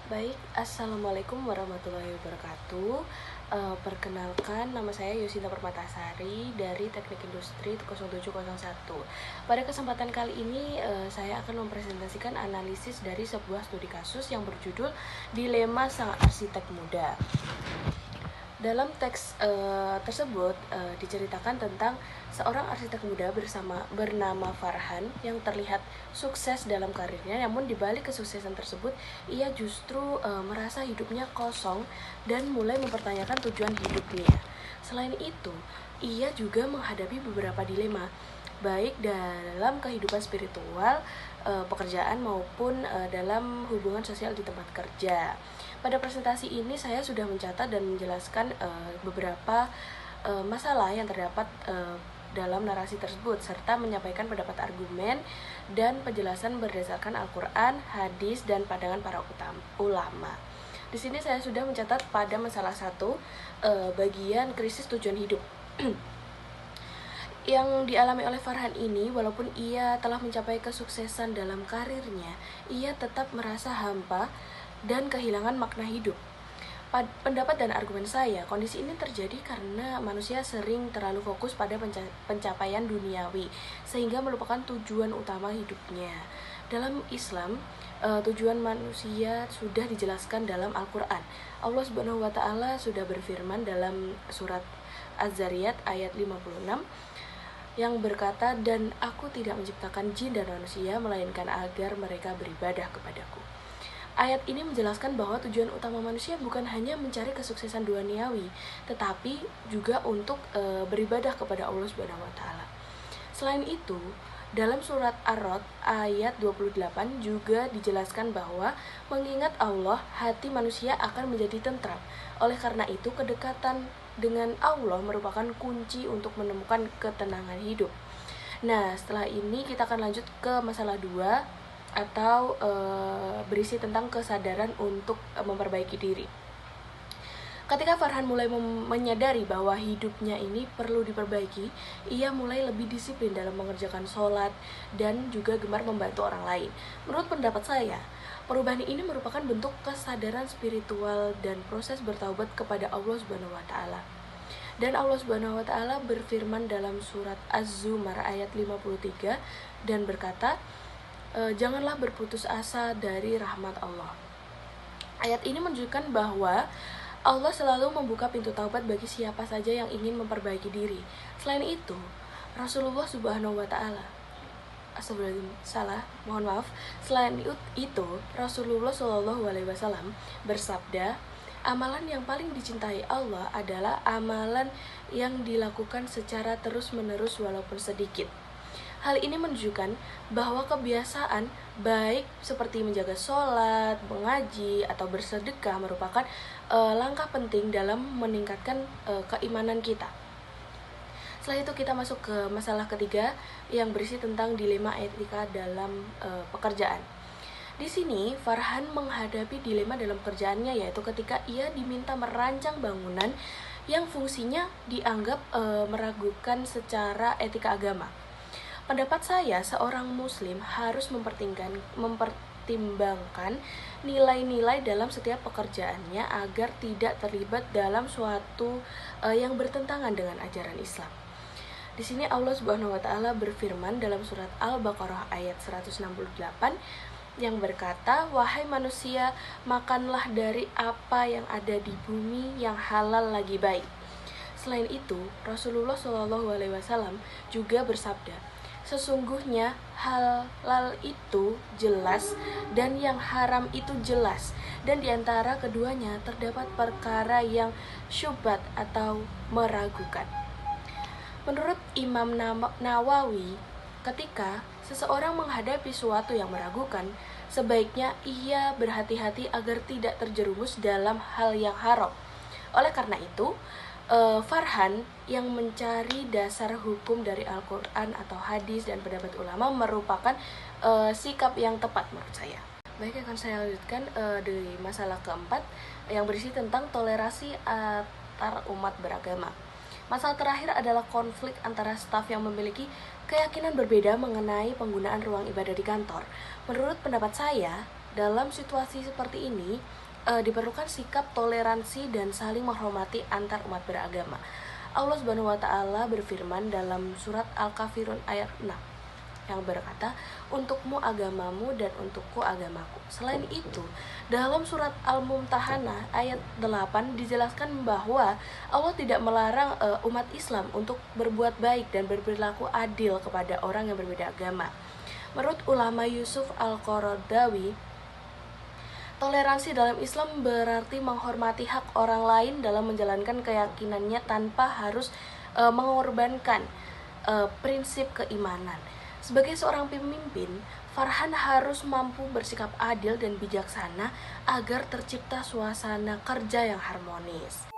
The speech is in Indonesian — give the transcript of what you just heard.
Baik, Assalamualaikum warahmatullahi wabarakatuh. Perkenalkan, nama saya Yosinta Permatasari dari Teknik Industri 0701. Pada kesempatan kali ini, saya akan mempresentasikan analisis dari sebuah studi kasus yang berjudul Dilema Sang Arsitek Muda. Dalam teks tersebut diceritakan tentang seorang arsitek muda bernama Farhan yang terlihat sukses dalam karirnya, namun di balik kesuksesan tersebut ia justru merasa hidupnya kosong dan mulai mempertanyakan tujuan hidupnya. Selain itu, ia juga menghadapi beberapa dilema, baik dalam kehidupan spiritual, pekerjaan maupun dalam hubungan sosial di tempat kerja. Pada presentasi ini saya sudah mencatat dan menjelaskan beberapa masalah yang terdapat dalam narasi tersebut, serta menyampaikan pendapat argumen dan penjelasan berdasarkan Al-Quran, hadis, dan pandangan para ulama. Di sini saya sudah mencatat pada masalah 1, bagian krisis tujuan hidup. Yang dialami oleh Farhan ini, walaupun ia telah mencapai kesuksesan dalam karirnya, ia tetap merasa hampa dan kehilangan makna hidup. Pendapat dan argumen saya, kondisi ini terjadi karena manusia sering terlalu fokus pada pencapaian duniawi, sehingga melupakan tujuan utama hidupnya. Dalam Islam, tujuan manusia sudah dijelaskan dalam Al-Quran. Allah Subhanahu wa Ta'ala sudah berfirman dalam surat Az-Zariyat ayat 56 yang berkata, "Dan aku tidak menciptakan jin dan manusia melainkan agar mereka beribadah kepadaku." Ayat ini menjelaskan bahwa tujuan utama manusia bukan hanya mencari kesuksesan duniawi, tetapi juga untuk beribadah kepada Allah Subhanahu wa Ta'ala. Selain itu, dalam surat Ar-Rod ayat 28 juga dijelaskan bahwa mengingat Allah, hati manusia akan menjadi tentram. Oleh karena itu, kedekatan dengan Allah merupakan kunci untuk menemukan ketenangan hidup. Nah, setelah ini kita akan lanjut ke masalah 2 atau berisi tentang kesadaran untuk memperbaiki diri. Ketika Farhan mulai menyadari bahwa hidupnya ini perlu diperbaiki, ia mulai lebih disiplin dalam mengerjakan sholat dan juga gemar membantu orang lain. Menurut pendapat saya, perubahan ini merupakan bentuk kesadaran spiritual dan proses bertaubat kepada Allah Subhanahu wa Ta'ala. Dan Allah Subhanahu wa Ta'ala berfirman dalam surat Az-Zumar ayat 53 dan berkata, "Janganlah berputus asa dari rahmat Allah." Ayat ini menunjukkan bahwa Allah selalu membuka pintu taubat bagi siapa saja yang ingin memperbaiki diri. Selain itu, Rasulullah Subhanahu wa Ta'ala Selain itu, Rasulullah Shallallahu alaihi wasallam bersabda, "Amalan yang paling dicintai Allah adalah amalan yang dilakukan secara terus-menerus walaupun sedikit." Hal ini menunjukkan bahwa kebiasaan baik seperti menjaga sholat, mengaji, atau bersedekah merupakan langkah penting dalam meningkatkan keimanan kita. Setelah itu kita masuk ke masalah ketiga yang berisi tentang dilema etika dalam pekerjaan. Di sini Farhan menghadapi dilema dalam pekerjaannya, yaitu ketika ia diminta merancang bangunan yang fungsinya dianggap meragukan secara etika agama. Pendapat saya, seorang muslim harus mempertimbangkan nilai-nilai dalam setiap pekerjaannya agar tidak terlibat dalam suatu yang bertentangan dengan ajaran Islam. Di sini Allah Subhanahu wa Ta'ala berfirman dalam surat Al-Baqarah ayat 168 yang berkata, "Wahai manusia, makanlah dari apa yang ada di bumi yang halal lagi baik." Selain itu, Rasulullah Shallallahu alaihi wasallam juga bersabda, "Sesungguhnya halal itu jelas dan yang haram itu jelas, dan di antara keduanya terdapat perkara yang syubhat atau meragukan." Menurut Imam Nawawi, ketika seseorang menghadapi sesuatu yang meragukan, sebaiknya ia berhati-hati agar tidak terjerumus dalam hal yang haram. Oleh karena itu, Farhan yang mencari dasar hukum dari Al-Quran atau hadis dan pendapat ulama merupakan sikap yang tepat menurut saya. Baik, akan saya lanjutkan di masalah keempat yang berisi tentang toleransi antar umat beragama. Masalah terakhir adalah konflik antara staf yang memiliki keyakinan berbeda mengenai penggunaan ruang ibadah di kantor. Menurut pendapat saya, Dalam situasi seperti ini, diperlukan sikap toleransi dan saling menghormati antar umat beragama. Allah Subhanahu wa taala berfirman dalam surat Al-Kafirun ayat 6 yang berkata, "Untukmu agamamu dan untukku agamaku." Selain itu, dalam surat Al-Mumtahanah ayat 8 dijelaskan bahwa Allah tidak melarang umat Islam untuk berbuat baik dan berperilaku adil kepada orang yang berbeda agama. Menurut ulama Yusuf Al-Qaradawi, toleransi dalam Islam berarti menghormati hak orang lain dalam menjalankan keyakinannya tanpa harus mengorbankan prinsip keimanan. Sebagai seorang pemimpin, Farhan harus mampu bersikap adil dan bijaksana agar tercipta suasana kerja yang harmonis.